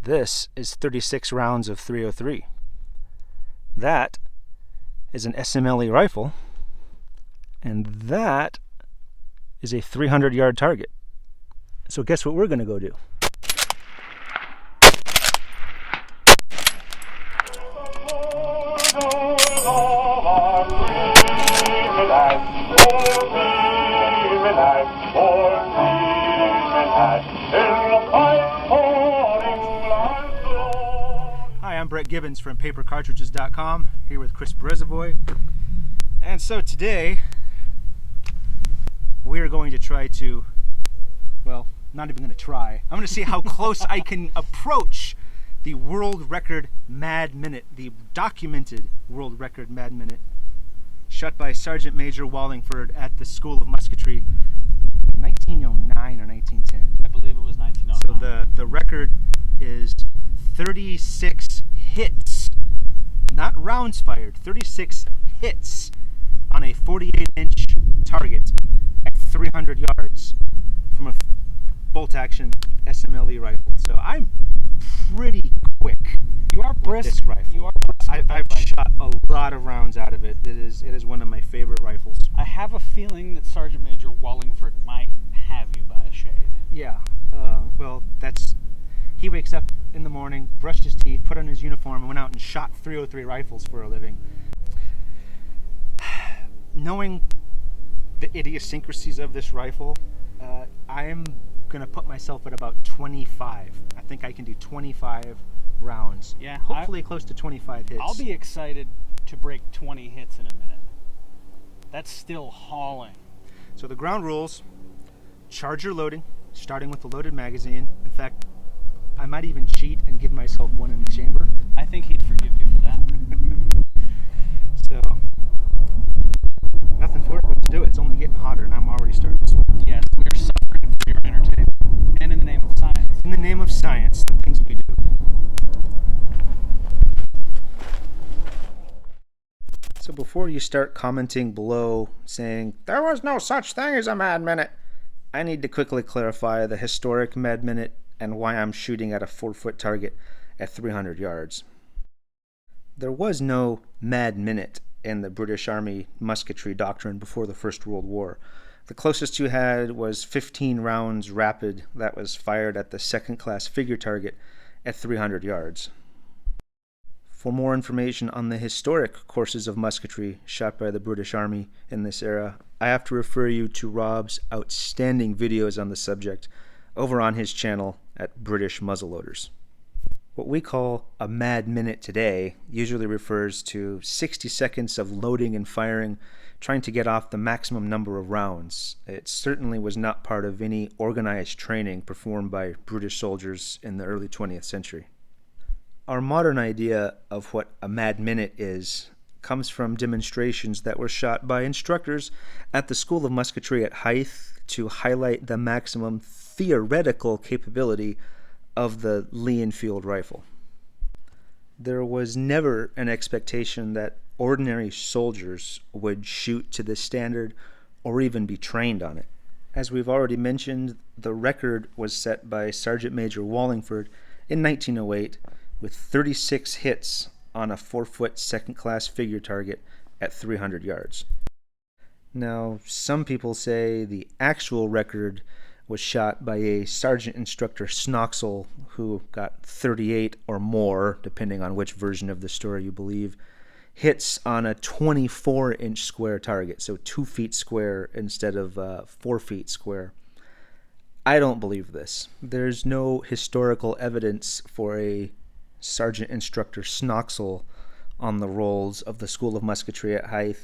This is 36 rounds of .303. That is an SMLE rifle, and that is a 300-yard target. So guess what we're going to go do? Hi, I'm Brett Gibbons from papercartridges.com, here with Chris Brezevoy. And so today, we're going to try to, well, not even going to try. I'm going to see how close I can approach the world record mad minute, the documented world record mad minute, shot by Sergeant-Major Wallingford at the School of Musketry, 1909 or 1910. I believe it was 1909. So the record is 36 hits, not rounds fired, 36 hits on a 48-inch target at 300 yards from a bolt-action SMLE rifle. So I'm pretty quick. You are brisk. With this rifle. You are brisk. I've shot a lot of rounds out of it. It is one of my favorite rifles. I have a feeling that Sergeant Major Wallingford might have you by a shade. Yeah. Well, he wakes up in the morning, brushed his teeth, put on his uniform, and went out and shot .303 rifles for a living. Knowing the idiosyncrasies of this rifle, I'm going to put myself at about 25. I think I can do 25 rounds. Yeah. Hopefully close to 25 hits. I'll be excited to break 20 hits in a minute. That's still hauling. So the ground rules: charger loading, starting with the loaded magazine. In fact, I might even cheat and give myself one in the chamber. I think he'd forgive you for that. So, nothing for it but to do it. It's only getting hotter and I'm already starting to sweat. Yes, we're suffering for your entertainment. And in the name of science. In the name of science, the things we do. So before you start commenting below saying, "There was no such thing as a mad minute," I need to quickly clarify the historic mad minute and why I'm shooting at a 4-foot target at 300 yards. There was no mad minute in the British Army musketry doctrine before the First World War. The closest you had was 15 rounds rapid that was fired at the second-class figure target at 300 yards. For more information on the historic courses of musketry shot by the British Army in this era, I have to refer you to Rob's outstanding videos on the subject over on his channel at British Muzzleloaders. What we call a mad minute today usually refers to 60 seconds of loading and firing, trying to get off the maximum number of rounds. It certainly was not part of any organized training performed by British soldiers in the early 20th century. Our modern idea of what a mad minute is comes from demonstrations that were shot by instructors at the School of Musketry at Hythe to highlight the maximum theoretical capability of the Lee-Enfield rifle. There was never an expectation that ordinary soldiers would shoot to this standard or even be trained on it. As we've already mentioned, the record was set by Sergeant-Major Wallingford in 1908 with 36 hits on a 4-foot second-class figure target at 300 yards. Now, some people say the actual record was shot by a sergeant instructor Snoxel, who got 38 or more, depending on which version of the story you believe, hits on a 24-inch square target, so 2 feet square instead of 4 feet square. I don't believe this. There's no historical evidence for a sergeant instructor Snoxel on the rolls of the School of Musketry at Hythe.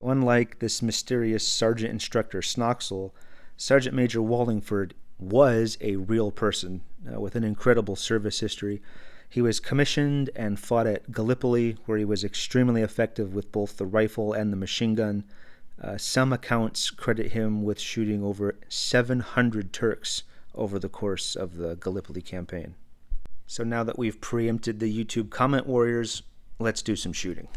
Unlike this mysterious sergeant instructor Snoxel, Sergeant Major Wallingford was a real person with an incredible service history. He was commissioned and fought at Gallipoli, where he was extremely effective with both the rifle and the machine gun. Some accounts credit him with shooting over 700 Turks over the course of the Gallipoli campaign. So now that we've preempted the YouTube comment warriors, let's do some shooting.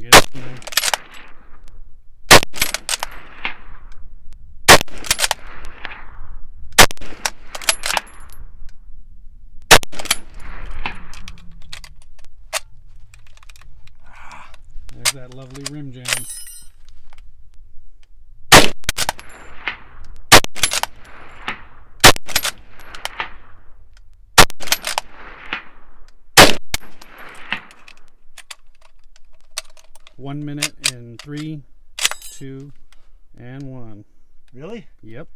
guess. You know. There's that lovely rim jam. One minute in 3, 2, and 1. Really? Yep.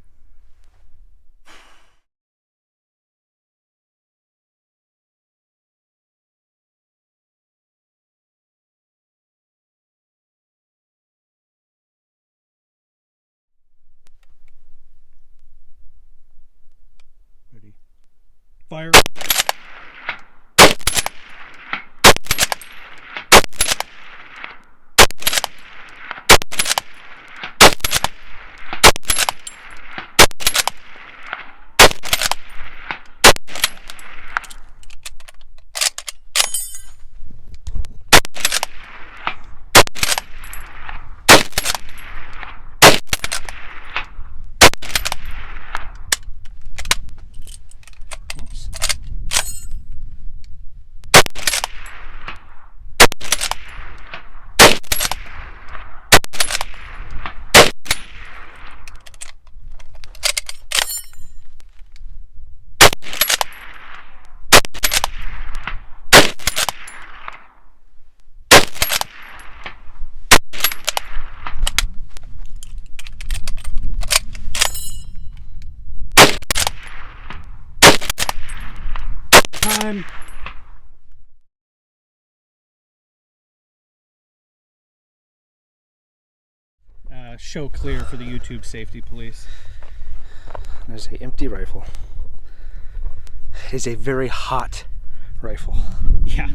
Ready. Fire. Oops. Time. Show clear for the YouTube safety police. There's an empty rifle. It is a very hot rifle. Yeah,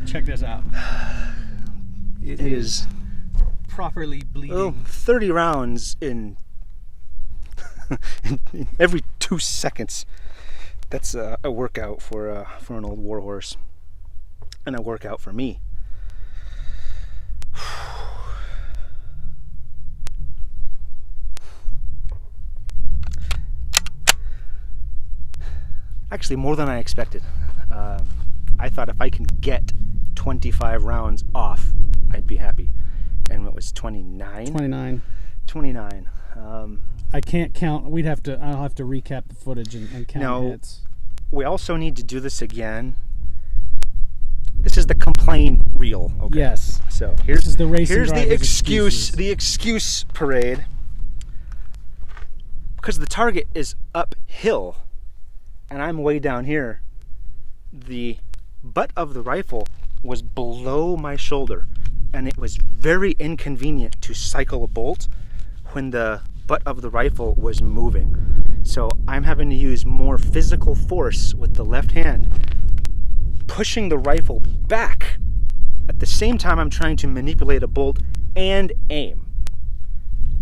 check this out. It is Properly bleeding. 30 rounds in, in every 2 seconds. That's a workout for an old warhorse, and a workout for me. Actually, more than I expected. I thought if I can get 25 rounds off, I'd be happy. And it was 29? 29. 29. I can't count. I'll have to recap the footage and count No. hits. We also need to do this again. This is the complaint reel. Okay. Yes. So here's This is the racing here's the driver's excuse excuses. the excuse parade. Because the target is uphill and I'm way down here. The butt of the rifle was below my shoulder, and it was very inconvenient to cycle a bolt when the butt of the rifle was moving. So I'm having to use more physical force with the left hand, pushing the rifle back at the same time I'm trying to manipulate a bolt and aim.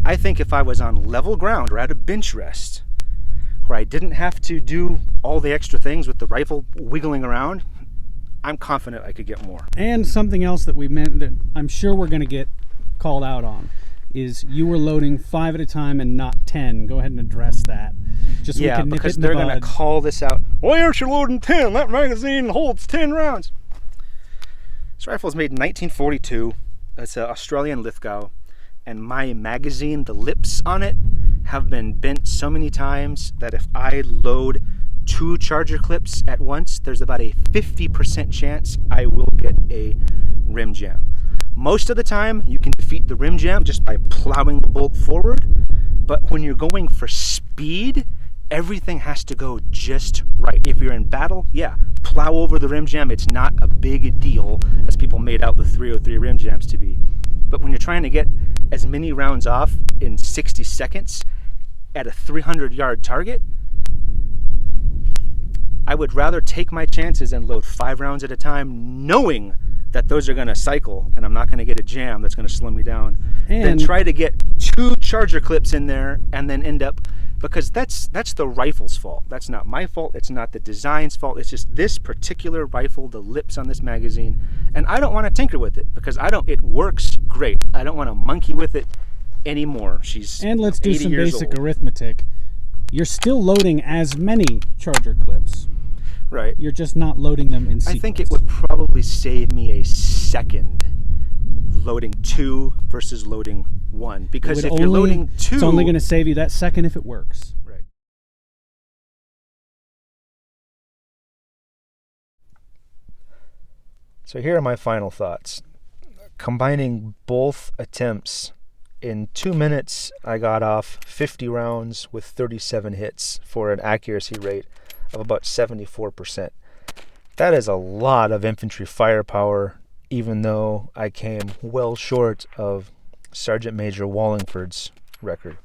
I think if I was on level ground or at a bench rest, where I didn't have to do all the extra things with the rifle wiggling around, I'm confident I could get more. And something else that we meant that I'm sure we're going to get called out on is you were loading 5 at a time and not 10. Go ahead and address that. Just so we Yeah, can nip because it in the they're going to bud. call this out. Why aren't you loading 10? That magazine holds 10 rounds. This rifle was made in 1942. It's an Australian Lithgow. And my magazine, the lips on it, have been bent so many times that if I load 2 charger clips at once, there's about a 50% chance I will get a rim jam. Most of the time, you can defeat the rim jam just by plowing the bolt forward. But when you're going for speed, everything has to go just right. If you're in battle, yeah, plow over the rim jam. It's not a big deal as people made out the 303 rim jams to be. But when you're trying to get as many rounds off in 60 seconds at a 300-yard target, I would rather take my chances and load 5 rounds at a time, knowing that those are going to cycle and I'm not going to get a jam that's going to slow me down, than And- try to get 2 charger clips in there and then end up because that's the rifle's fault. That's not my fault. It's not the design's fault. It's just this particular rifle, the lips on this magazine, and I don't want to tinker with it because it works great. I don't want to monkey with it anymore. She's And let's do 80 some years basic old. arithmetic. You're still loading as many charger clips. Right. You're just not loading them in sequence. I think it would probably save me a second loading 2 versus loading 1, because if you're loading 2, it's only going to save you that second if it works. right. So here are my final thoughts. Combining both attempts, in 2 minutes I got off 50 rounds with 37 hits for an accuracy rate of about 74%. That is a lot of infantry firepower, even though I came well short of Sergeant-Major Wallingford's record.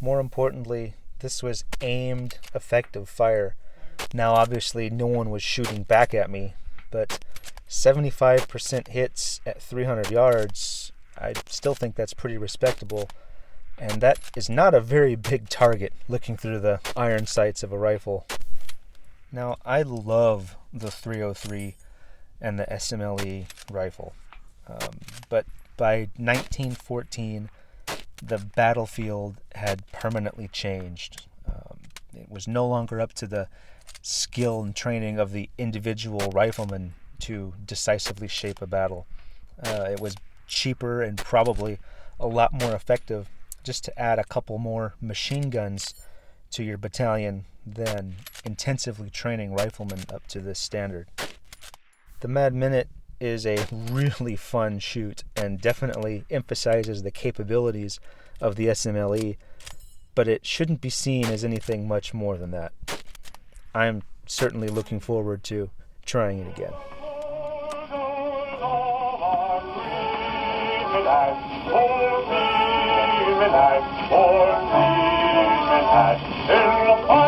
More importantly, this was aimed, effective fire. Now obviously no one was shooting back at me, but 75% hits at 300 yards, I still think that's pretty respectable, and that is not a very big target looking through the iron sights of a rifle. Now, I love the 303 and the SMLE rifle, but by 1914, the battlefield had permanently changed. It was no longer up to the skill and training of the individual rifleman to decisively shape a battle. It was cheaper and probably a lot more effective just to add a couple more machine guns to your battalion than intensively training riflemen up to this standard. The Mad Minute is a really fun shoot and definitely emphasizes the capabilities of the SMLE, but it shouldn't be seen as anything much more than that. I'm certainly looking forward to trying it again. For